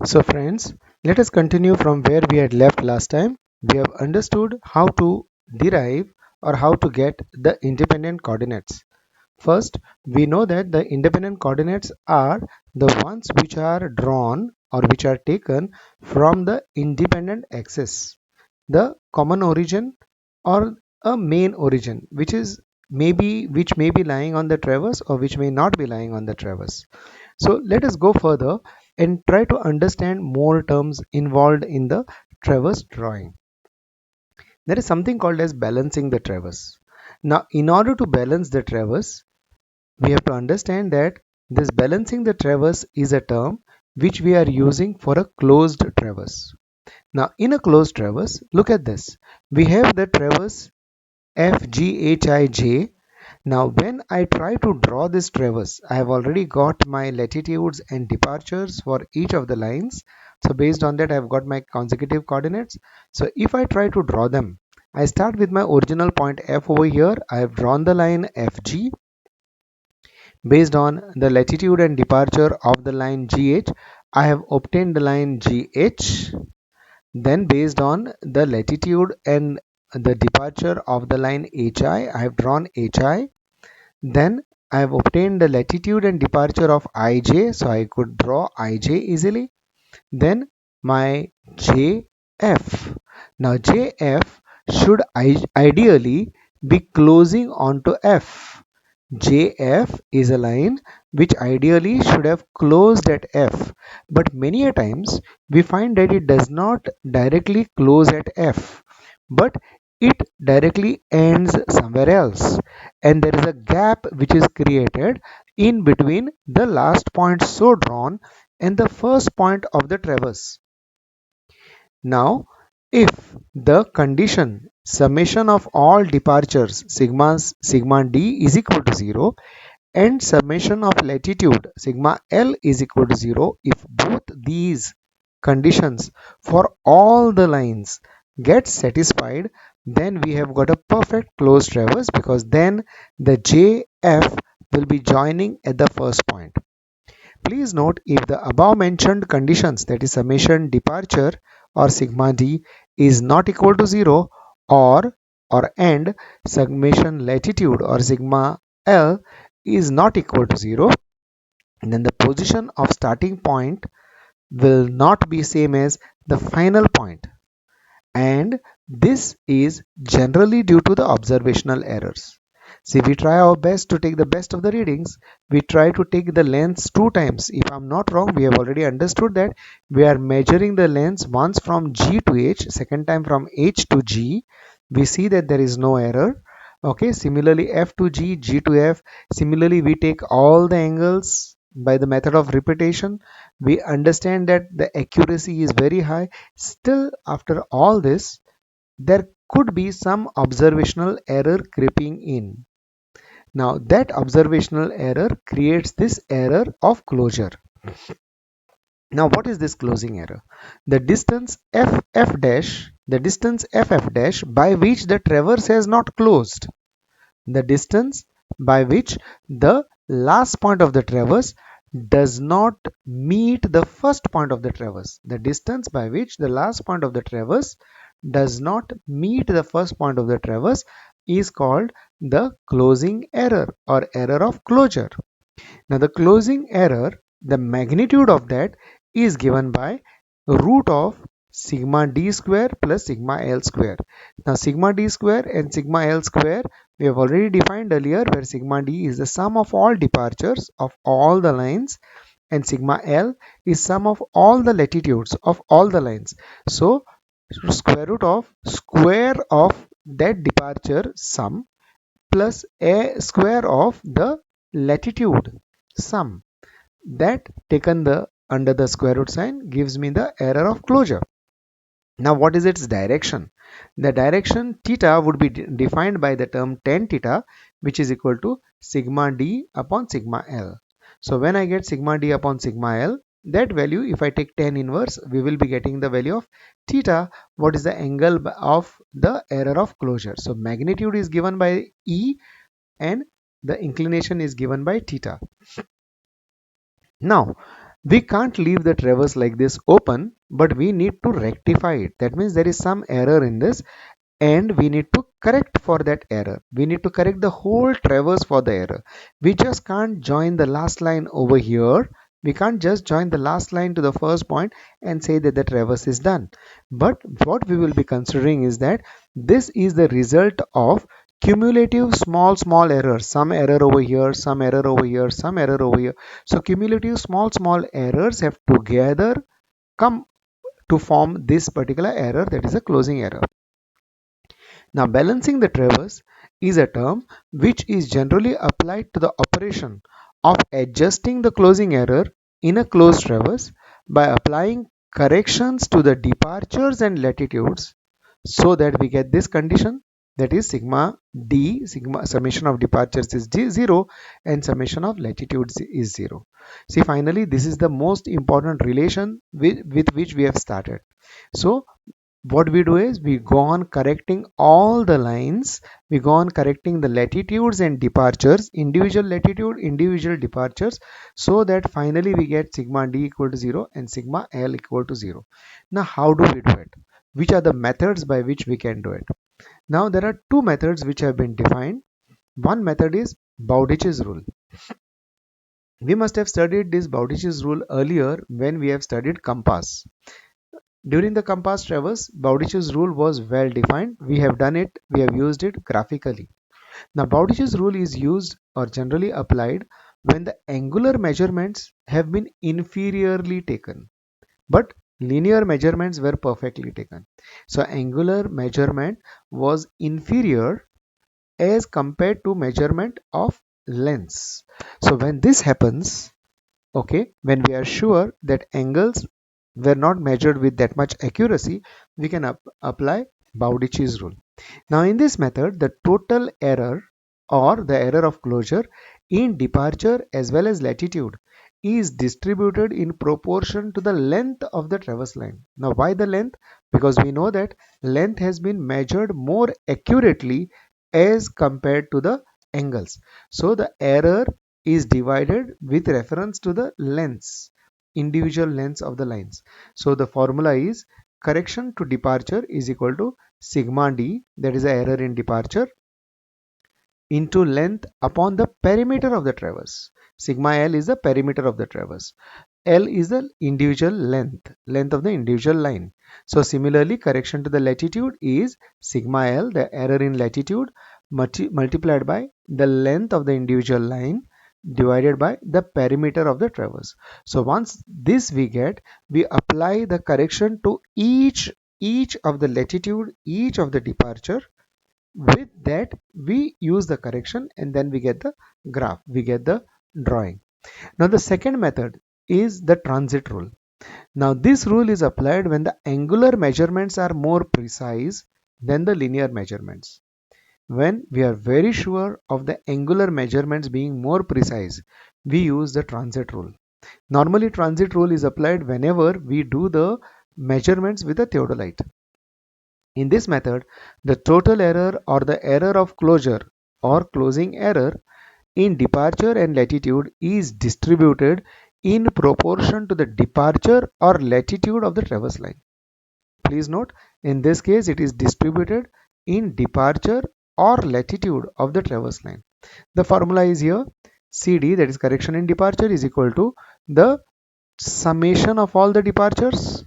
So friends, let us continue from where we had left last time. We have understood how to derive or how to get the independent coordinates. First, we know that the independent coordinates are the ones which are drawn or which are taken from the independent axis, the common origin or a main origin, which may be lying on the traverse or which may not be lying on the traverse. So let us go further and try to understand more terms involved in the traverse drawing. There is something called as balancing the traverse. Now, in order to balance the traverse, we have to understand that this balancing the traverse is a term which we are using for a closed traverse. Now, in a closed traverse, look at this. We have the traverse FGHIJ. Now when I try to draw this traverse, I have already got my latitudes and departures for each of the lines. So based on that, I have got my consecutive coordinates. So if I try to draw them, I start with my original point F over here. I have drawn the line FG. Based on the latitude and departure of the line GH, I have obtained the line GH. Then based on the latitude and the departure of the line HI, I have drawn HI. Then I have obtained the latitude and departure of IJ, so I could draw IJ easily. Then my JF. Now JF should ideally be closing onto F. JF is a line which ideally should have closed at F, but many a times we find that it does not directly close at F, but it directly ends somewhere else, and there is a gap which is created in between the last point so drawn and the first point of the traverse. Now, if the condition summation of all departures sigma d is equal to 0 and summation of latitude sigma L is equal to 0, if both these conditions for all the lines get satisfied, then we have got a perfect closed traverse, because then the JF will be joining at the first point. Please note, if the above mentioned conditions, that is summation departure or sigma d is not equal to 0, or and summation latitude or sigma L is not equal to 0, then the position of starting point will not be same as the final point, and this is generally due to the observational errors. See, we try our best to take the best of the readings. We try to take the lengths 2 times. If I'm not wrong, we have already understood that we are measuring the lengths once from G to H, second time from H to G. We see that there is no error. Okay, similarly F to G, G to F. Similarly, we take all the angles by the method of repetition. We understand that the accuracy is very high. Still, after all this, there could be some observational error creeping in. Now that observational error creates this error of closure. Now what is this closing error? The distance ff dash, the distance ff dash by which the traverse has not closed. The distance by which the last point of the traverse does not meet the first point of the traverse. The distance by which the last point of the traverse does not meet the first point of the traverse is called the closing error or error of closure. Now the closing error, the magnitude of that is given by root of sigma d square plus sigma l square. Now sigma d square and sigma l square we have already defined earlier, where sigma d is the sum of all departures of all the lines and sigma l is sum of all the latitudes of all the lines. So square of that departure sum plus a square of the latitude sum, that taken the under the square root sign gives me the error of closure. Now what is its direction? The direction theta would be defined by the term tan theta, which is equal to sigma d upon sigma L. So when I get sigma d upon sigma L, that value, if I take tan inverse, we will be getting the value of theta. What is the angle of the error of closure? So magnitude is given by E and the inclination is given by theta. Now We can't leave the traverse like this open, but we need to rectify it. That means there is some error in this and we need to correct for that error. We need to correct the whole traverse for the error. We just can't join the last line over here. We can't just join the last line to the first point and say that the traverse is done. But what we will be considering is that this is the result of cumulative small errors. Some error over here, some error over here, some error over here. So cumulative small errors have together come to form this particular error, that is a closing error. Now, balancing the traverse is a term which is generally applied to the operation of adjusting the closing error in a closed traverse by applying corrections to the departures and latitudes so that we get this condition, that is sigma d, sigma summation of departures is 0 and summation of latitudes is 0. See, finally this is the most important relation with which we have started. So what we do is we go on correcting all the lines, we go on correcting the latitudes and departures, individual latitude, individual departures, so that finally we get sigma d equal to 0 and sigma l equal to 0. Now how do we do it? Which are the methods by which we can do it? Now there are two methods which have been defined. One method is Bowditch's rule. We must have studied this Bowditch's rule earlier when we have studied compass. During the compass traverse, Bowditch's rule was well defined. We have done it, we have used it graphically. Now, Bowditch's rule is used or generally applied when the angular measurements have been inferiorly taken, but linear measurements were perfectly taken. So, angular measurement was inferior as compared to measurement of lengths. So, when this happens, okay, when we are sure that angles were not measured with that much accuracy, we can apply Bowditch's rule. Now in this method, the total error or the error of closure in departure as well as latitude is distributed in proportion to the length of the traverse line. Now why the length? Because we know that length has been measured more accurately as compared to the angles. So the error is divided with reference to the lengths, individual lengths of the lines. So the formula is correction to departure is equal to sigma d, that is the error in departure, into length upon the perimeter of the traverse. Sigma l is the perimeter of the traverse. L is the individual length of the individual line. So similarly, correction to the latitude is sigma L, the error in latitude, multiplied by the length of the individual line divided by the perimeter of the traverse. So once this we get, we apply the correction to each of the latitude, each of the departure. With that, we use the correction and then we get the graph, we get the drawing. Now the second method is the transit rule. Now this rule is applied when the angular measurements are more precise than the linear measurements. When we are very sure of the angular measurements being more precise, we use the transit rule. Normally transit rule is applied whenever we do the measurements with a theodolite. In this method, the total error or the error of closure or closing error in departure and latitude is distributed in proportion to the departure or latitude of the traverse line. Please note, in this case it is distributed in departure or latitude of the traverse line. The formula is here, CD, that is correction in departure, is equal to the summation of all the departures,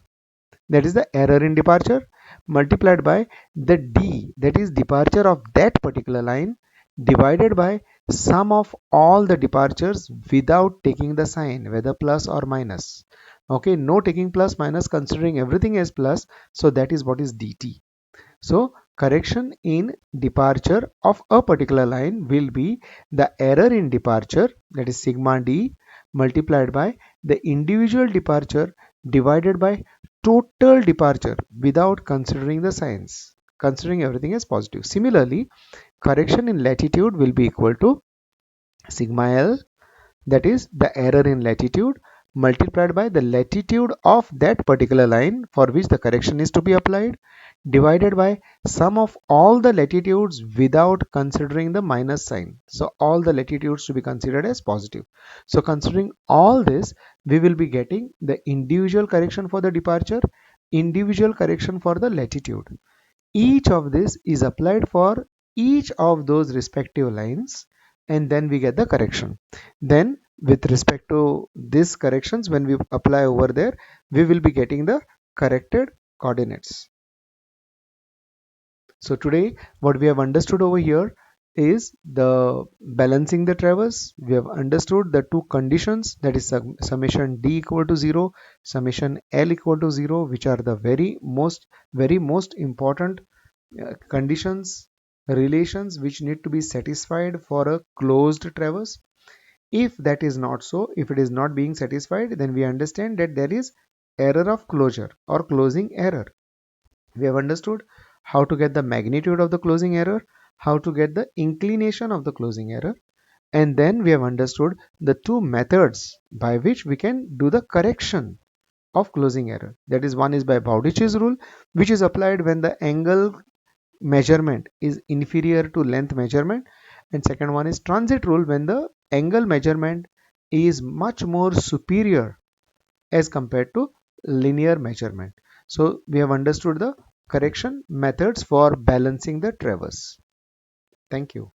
that is the error in departure, multiplied by the D, that is departure of that particular line, divided by sum of all the departures without taking the sign, whether plus or minus. Okay, no taking plus minus, considering everything as plus, so that is what is dt. So correction in departure of a particular line will be the error in departure, that is sigma d, multiplied by the individual departure divided by total departure without considering the signs, considering everything as positive. Similarly, correction in latitude will be equal to sigma L, that is the error in latitude, multiplied by the latitude of that particular line for which the correction is to be applied, divided by sum of all the latitudes without considering the minus sign. So all the latitudes to be considered as positive. So considering all this, we will be getting the individual correction for the departure, individual correction for the latitude. Each of this is applied for each of those respective lines, and then we get the correction. Then with respect to these corrections, when we apply over there, we will be getting the corrected coordinates. So today what we have understood over here is the balancing the traverse. We have understood the two conditions, that is summation d equal to 0, summation l equal to 0, which are the very most important conditions, relations which need to be satisfied for a closed traverse. If that is not so, if it is not being satisfied, then we understand that there is error of closure or closing error. We have understood how to get the magnitude of the closing error, how to get the inclination of the closing error, and then we have understood the two methods by which we can do the correction of closing error. That is, one is by Bowditch's rule, which is applied when the angle measurement is inferior to length measurement, and second one is transit rule when the angle measurement is much more superior as compared to linear measurement. So we have understood the correction methods for balancing the traverse. Thank you.